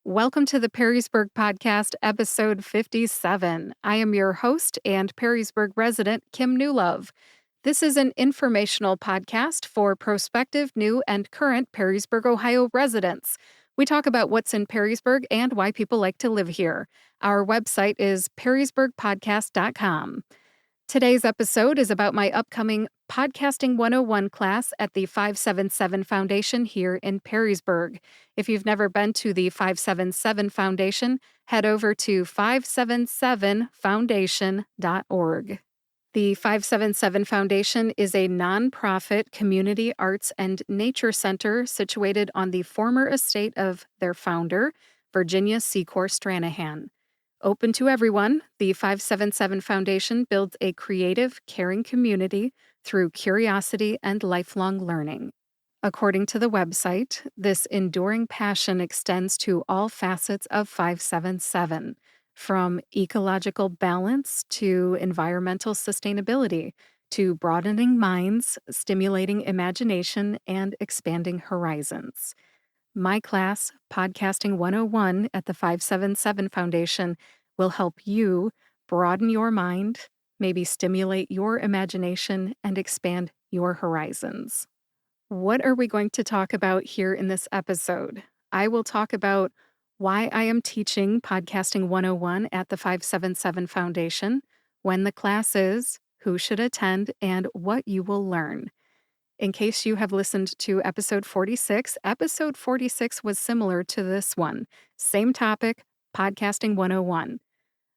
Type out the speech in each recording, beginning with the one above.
Welcome to the Perrysburg Podcast, episode 57. I am your host and Perrysburg resident, Kim Newlove. This is an informational podcast for prospective, new, and current Perrysburg, Ohio residents. We talk about what's in Perrysburg and why people like to live here. Our website is perrysburgpodcast.com. Today's episode is about my upcoming Podcasting 101 class at the 577 Foundation here in Perrysburg. If you've never been to the 577 Foundation, head over to 577foundation.org. The 577 Foundation is a nonprofit community arts and nature center situated on the former estate of their founder, Virginia Secor Stranahan. Open to everyone, the 577 Foundation builds a creative, caring community through curiosity and lifelong learning. According to the website, this enduring passion extends to all facets of 577, from ecological balance to environmental sustainability, to broadening minds, stimulating imagination, and expanding horizons. My class, Podcasting 101 at the 577 Foundation, will help you broaden your mind, maybe stimulate your imagination, and expand your horizons. What are we going to talk about here in this episode? I will talk about why I am teaching Podcasting 101 at the 577 Foundation, when the class is, who should attend, and what you will learn. In case you have listened to episode 46 was similar to this one. Same topic, Podcasting 101.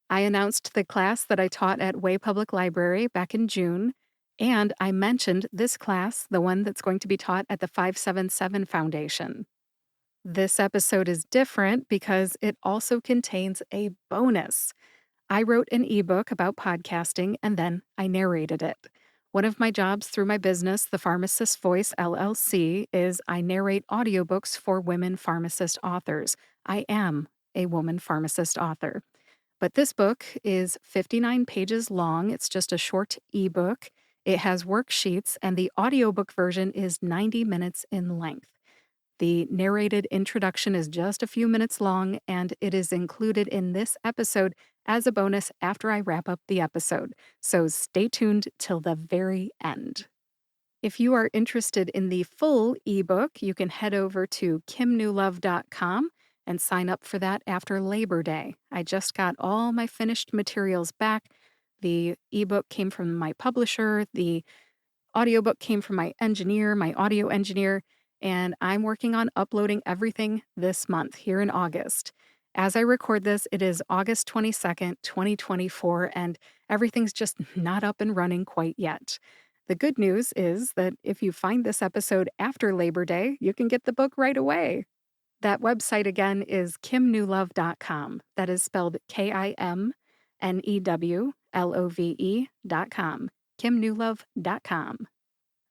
I announced the class that I taught at Way Public Library back in June, and I mentioned this class, the one that's going to be taught at the 577 Foundation. This episode is different because it also contains a bonus. I wrote an ebook about podcasting and then I narrated it. One of my jobs through my business, The Pharmacist's Voice LLC, is I narrate audiobooks for women pharmacist authors. I am a woman pharmacist author. But this book is 59 pages long. It's just a short ebook. It has worksheets, and the audiobook version is 90 minutes in length. The narrated introduction is just a few minutes long, and it is included in this episode as a bonus after I wrap up the episode. So stay tuned till the very end. If you are interested in the full ebook, you can head over to kimnewlove.com and sign up for that after Labor Day. I just got all my finished materials back. The ebook came from my publisher, the audiobook came from my audio engineer, and I'm working on uploading everything this month here in August. As I record this, it is August 22nd, 2024, and everything's just not up and running quite yet. The good news is that if you find this episode after Labor Day, you can get the book right away. That website again is kimnewlove.com. That is spelled KIMNEWLOVE.com. kimnewlove.com.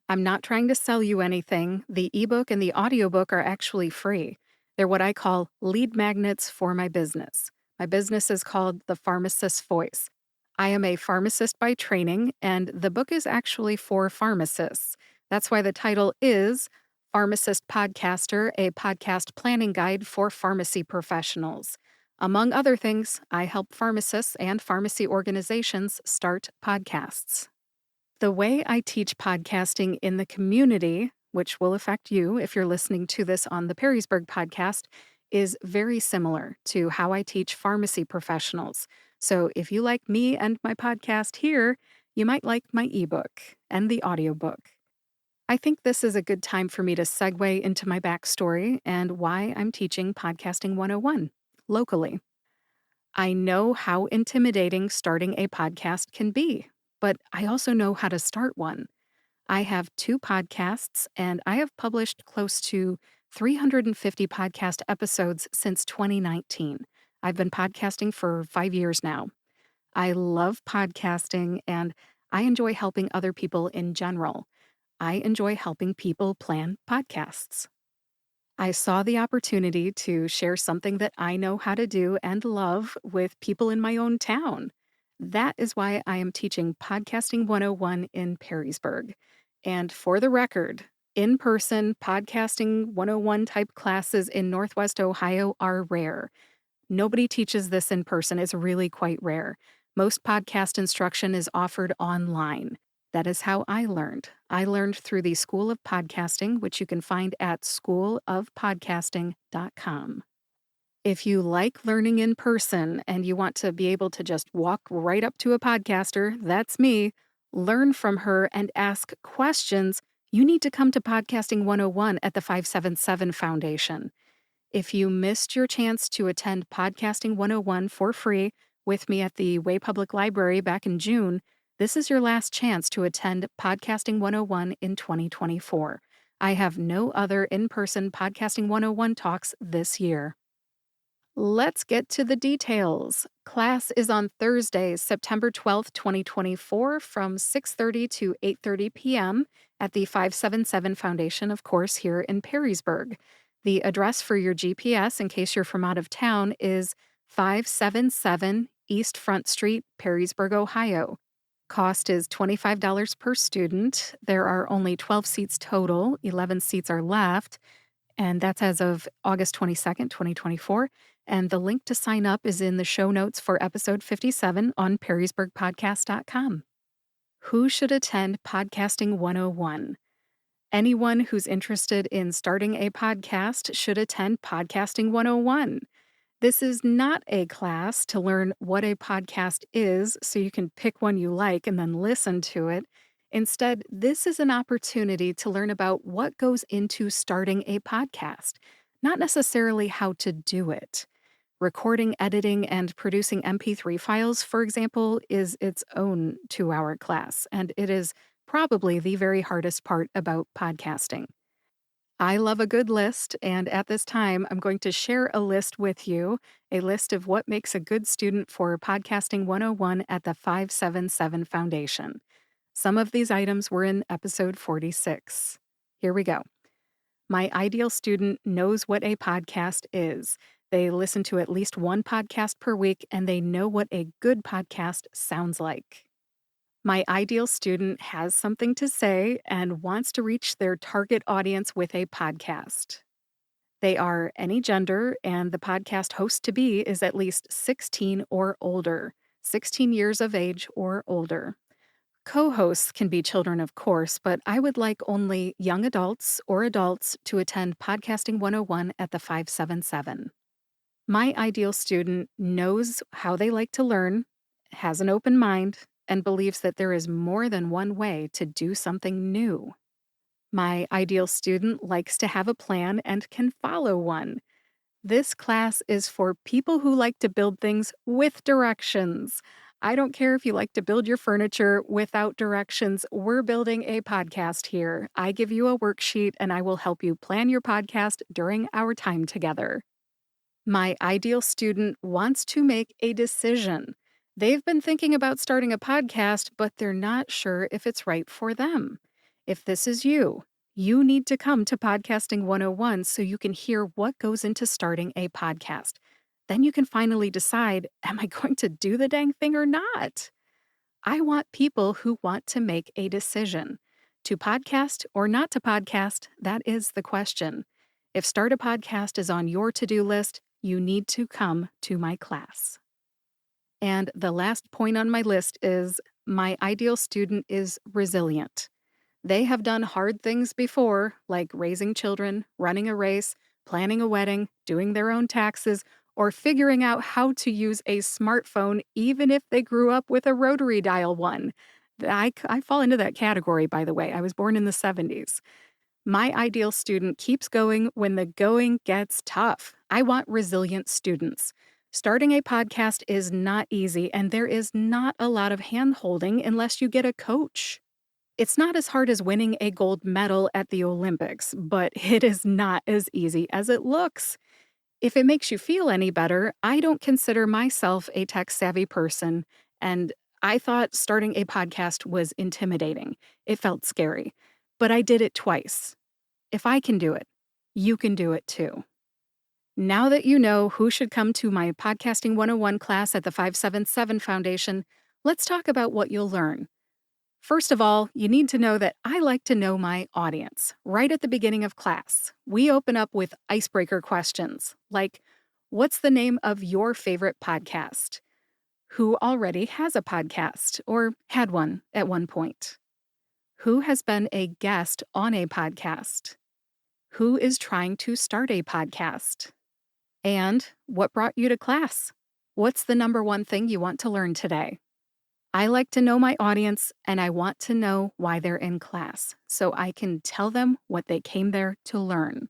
I'm not trying to sell you anything. The ebook and the audiobook are actually free. They're what I call lead magnets for my business. My business is called The Pharmacist's Voice. I am a pharmacist by training, and the book is actually for pharmacists. That's why the title is Pharmacist Podcaster, a podcast planning guide for pharmacy professionals. Among other things, I help pharmacists and pharmacy organizations start podcasts. The way I teach podcasting in the community, which will affect you if you're listening to this on the Perrysburg Podcast, is very similar to how I teach pharmacy professionals. So if you like me and my podcast here, you might like my ebook and the audiobook. I think this is a good time for me to segue into my backstory and why I'm teaching Podcasting 101 locally. I know how intimidating starting a podcast can be, but I also know how to start one. I have 2 podcasts, and I have published close to 350 podcast episodes since 2019. I've been podcasting for 5 years now. I love podcasting, and I enjoy helping other people in general. I enjoy helping people plan podcasts. I saw the opportunity to share something that I know how to do and love with people in my own town. That is why I am teaching Podcasting 101 in Perrysburg. And for the record, In-person podcasting 101 type classes in Northwest Ohio are rare. Nobody teaches this in person. It's really quite rare. Most podcast instruction is offered online. That is how I learned. I learned through the School of Podcasting, which you can find at schoolofpodcasting.com. If you like learning in person and you want to be able to just walk right up to a podcaster, that's me, learn from her and ask questions, you need to come to Podcasting 101 at the 577 Foundation. If you missed your chance to attend Podcasting 101 for free with me at the Way Public Library back in June, this is your last chance to attend Podcasting 101 in 2024. I have no other in-person Podcasting 101 talks this year. Let's get to the details. Class is on Thursday, September 12th, 2024 from 6:30 to 8:30 p.m. at the 577 Foundation, of course, here in Perrysburg. The address for your GPS, in case you're from out of town, is 577 East Front Street, Perrysburg, Ohio. Cost is $25 per student. There are only 12 seats total, 11 seats are left, and that's as of August 22nd, 2024. And the link to sign up is in the show notes for episode 57 on perrysburgpodcast.com. Who should attend Podcasting 101? Anyone who's interested in starting a podcast should attend Podcasting 101. This is not a class to learn what a podcast is so you can pick one you like and then listen to it. Instead, this is an opportunity to learn about what goes into starting a podcast, not necessarily how to do it. Recording, editing, and producing MP3 files, for example, is its own 2-hour class, and it is probably the very hardest part about podcasting. I love a good list, and at this time, I'm going to share a list with you, a list of what makes a good student for Podcasting 101 at the 577 Foundation. Some of these items were in episode 46. Here we go. My ideal student knows what a podcast is. They listen to at least one podcast per week, and they know what a good podcast sounds like. My ideal student has something to say and wants to reach their target audience with a podcast. They are any gender, and the podcast host-to-be is at least 16 or older, 16 years of age or older. Co-hosts can be children, of course, but I would like only young adults or adults to attend Podcasting 101 at the 577. My ideal student knows how they like to learn, has an open mind, and believes that there is more than one way to do something new. My ideal student likes to have a plan and can follow one. This class is for people who like to build things with directions. I don't care if you like to build your furniture without directions. We're building a podcast here. I give you a worksheet and I will help you plan your podcast during our time together. My ideal student wants to make a decision. They've been thinking about starting a podcast, but they're not sure if it's right for them. If this is you, you need to come to Podcasting 101 so you can hear what goes into starting a podcast. Then you can finally decide, am I going to do the dang thing or not? I want people who want to make a decision. To podcast or not to podcast, that is the question. If start a podcast is on your to-do list, you need to come to my class. And the last point on my list is my ideal student is resilient. They have done hard things before, like raising children, running a race, planning a wedding, doing their own taxes, or figuring out how to use a smartphone even if they grew up with a rotary dial one. I fall into that category, by the way. I was born in the 70s. My ideal student keeps going when the going gets tough. I want resilient students. Starting a podcast is not easy, and there is not a lot of hand-holding unless you get a coach. It's not as hard as winning a gold medal at the Olympics, but it is not as easy as it looks. If it makes you feel any better, I don't consider myself a tech-savvy person, and I thought starting a podcast was intimidating. It felt scary. But I did it twice. If I can do it, you can do it too. Now that you know who should come to my Podcasting 101 class at the 577 Foundation, let's talk about what you'll learn. First of all, you need to know that I like to know my audience. Right at the beginning of class, we open up with icebreaker questions like, what's the name of your favorite podcast? Who already has a podcast or had one at one point? Who has been a guest on a podcast? Who is trying to start a podcast? And what brought you to class? What's the number one thing you want to learn today? I like to know my audience and I want to know why they're in class so I can tell them what they came there to learn.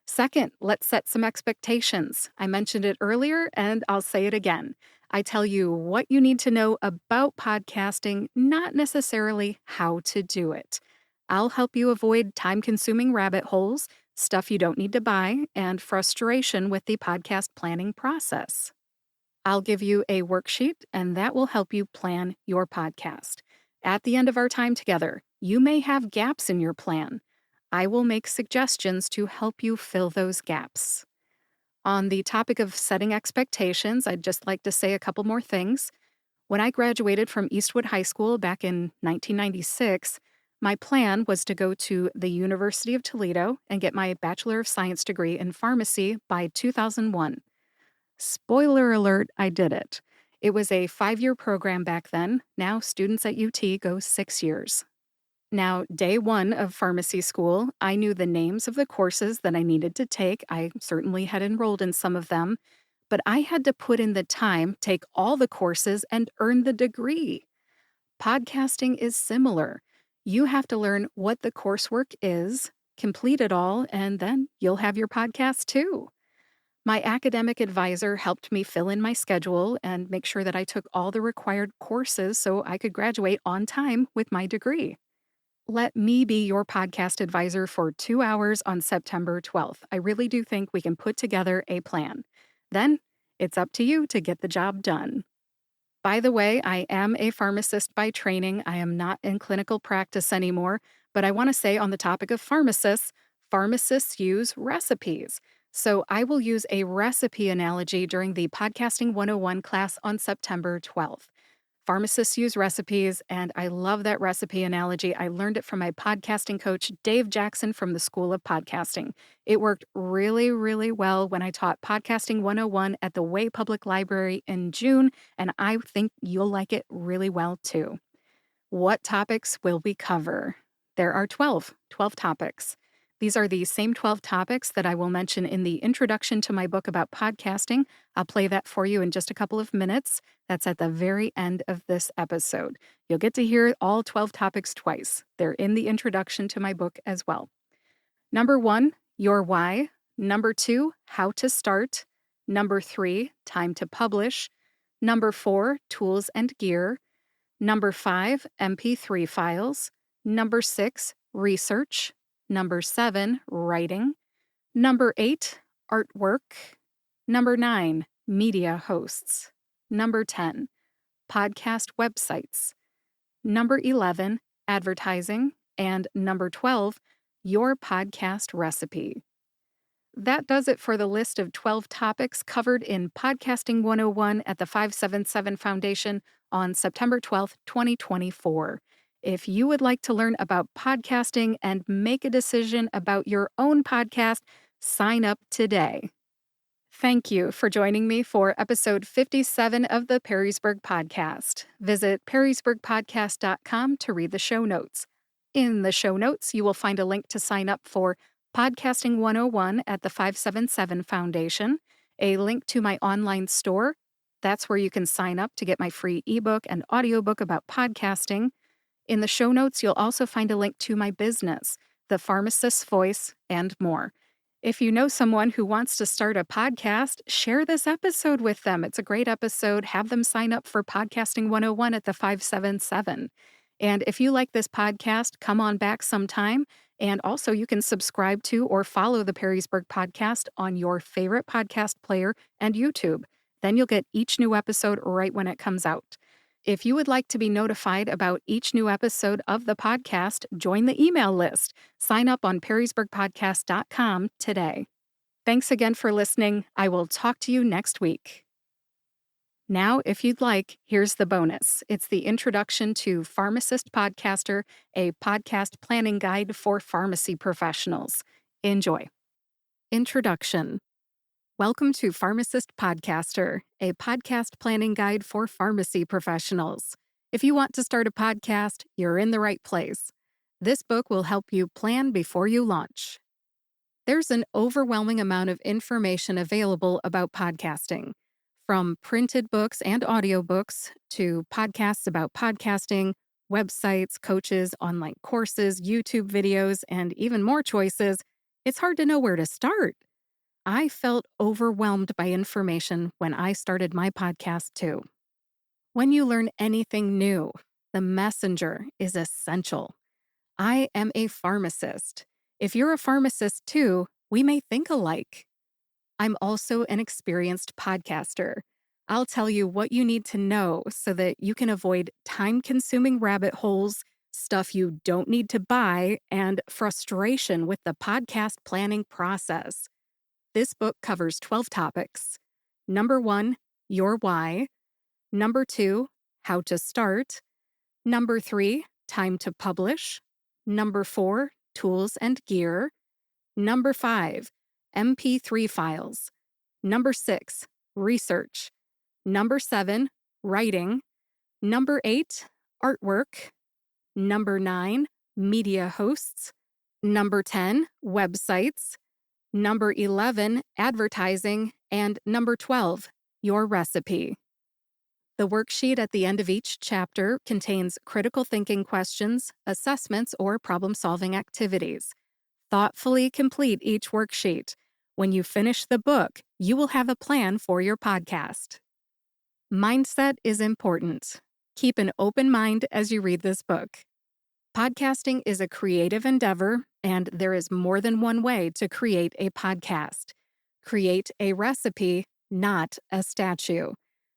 Second, let's set some expectations. I mentioned it earlier and I'll say it again. I tell you what you need to know about podcasting, not necessarily how to do it. I'll help you avoid time consuming rabbit holes, stuff you don't need to buy, and frustration with the podcast planning process. I'll give you a worksheet, and that will help you plan your podcast. At the end of our time together, you may have gaps in your plan. I will make suggestions to help you fill those gaps. On the topic of setting expectations, I'd just like to say a couple more things. When I graduated from Eastwood High School back in 1996, my plan was to go to the University of Toledo and get my Bachelor of Science degree in pharmacy by 2001. Spoiler alert, I did it. It was a 5-year program back then. Now students at UT go 6 years. Now, day one of pharmacy school, I knew the names of the courses that I needed to take. I certainly had enrolled in some of them, but I had to put in the time, take all the courses, and earn the degree. Podcasting is similar. You have to learn what the coursework is, complete it all, and then you'll have your podcast too. My academic advisor helped me fill in my schedule and make sure that I took all the required courses so I could graduate on time with my degree. Let me be your podcast advisor for 2 hours on September 12th. I really do think we can put together a plan. Then it's up to you to get the job done. By the way, I am a pharmacist by training. I am not in clinical practice anymore, but I want to say on the topic of pharmacists use recipes. So I will use a recipe analogy during the Podcasting 101 class on September 12th. Pharmacists use recipes, and I love that recipe analogy. I learned it from my podcasting coach, Dave Jackson from the School of Podcasting. It worked really, really well when I taught Podcasting 101 at the Way Public Library in June, and I think you'll like it really well too. What topics will we cover? There are 12 topics. These are the same 12 topics that I will mention in the introduction to my book about podcasting. I'll play that for you in just a couple of minutes. That's at the very end of this episode. You'll get to hear all 12 topics twice. They're in the introduction to my book as well. Number 1, your why. Number 2, how to start. Number 3, time to publish. Number 4, tools and gear. Number 5, MP3 files. Number 6, research. Number 7, writing. Number 8, artwork. Number 9, media hosts. Number 10, podcast websites. Number 11, advertising. And number 12, your podcast recipe. That does it for the list of 12 topics covered in Podcasting 101 at the 577 Foundation on September 12th, 2024. If you would like to learn about podcasting and make a decision about your own podcast, sign up today. Thank you for joining me for episode 57 of the Perrysburg Podcast. Visit perrysburgpodcast.com to read the show notes. In the show notes, you will find a link to sign up for Podcasting 101 at the 577 Foundation, a link to my online store. That's where you can sign up to get my free ebook and audiobook about podcasting. In the show notes, you'll also find a link to my business, The Pharmacist's Voice, and more. If you know someone who wants to start a podcast, share this episode with them. It's a great episode. Have them sign up for Podcasting 101 at the 577. And if you like this podcast, come on back sometime. And also, you can subscribe to or follow the Perrysburg Podcast on your favorite podcast player and YouTube. Then you'll get each new episode right when it comes out. If you would like to be notified about each new episode of the podcast, join the email list. Sign up on perrysburgpodcast.com today. Thanks again for listening. I will talk to you next week. Now, if you'd like, here's the bonus. It's the Introduction to Pharmacist Podcaster, a podcast planning guide for pharmacy professionals. Enjoy. Introduction. Welcome to Pharmacist Podcaster, a podcast planning guide for pharmacy professionals. If you want to start a podcast, you're in the right place. This book will help you plan before you launch. There's an overwhelming amount of information available about podcasting. From printed books and audiobooks to podcasts about podcasting, websites, coaches, online courses, YouTube videos, and even more choices, it's hard to know where to start. I felt overwhelmed by information when I started my podcast too. When you learn anything new, the messenger is essential. I am a pharmacist. If you're a pharmacist too, we may think alike. I'm also an experienced podcaster. I'll tell you what you need to know so that you can avoid time-consuming rabbit holes, stuff you don't need to buy, and frustration with the podcast planning process. This book covers 12 topics. Number 1, your why. Number 2, how to start. Number 3, time to publish. Number 4, tools and gear. Number 5, MP3 files. Number 6, research. Number 7, writing. Number 8, artwork. Number 9, media hosts. Number 10, websites. Number 11, advertising. And number 12, your recipe. The worksheet at the end of each chapter contains critical thinking questions, assessments, or problem-solving activities. Thoughtfully complete each worksheet. When you finish the book, you will have a plan for your podcast. Mindset is important. Keep an open mind as you read this book. Podcasting is a creative endeavor, and there is more than one way to create a podcast. Create a recipe, not a statue.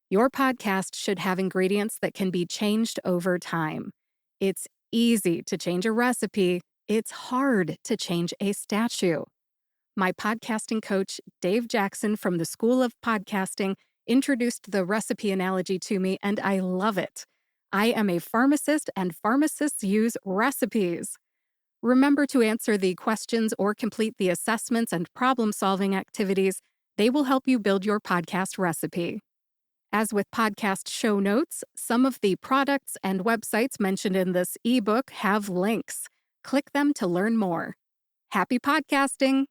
Your podcast should have ingredients that can be changed over time. It's easy to change a recipe. It's hard to change a statue. My podcasting coach, Dave Jackson from the School of Podcasting, introduced the recipe analogy to me, and I love it. I am a pharmacist, and pharmacists use recipes. Remember to answer the questions or complete the assessments and problem-solving activities. They will help you build your podcast recipe. As with podcast show notes, some of the products and websites mentioned in this ebook have links. Click them to learn more. Happy podcasting!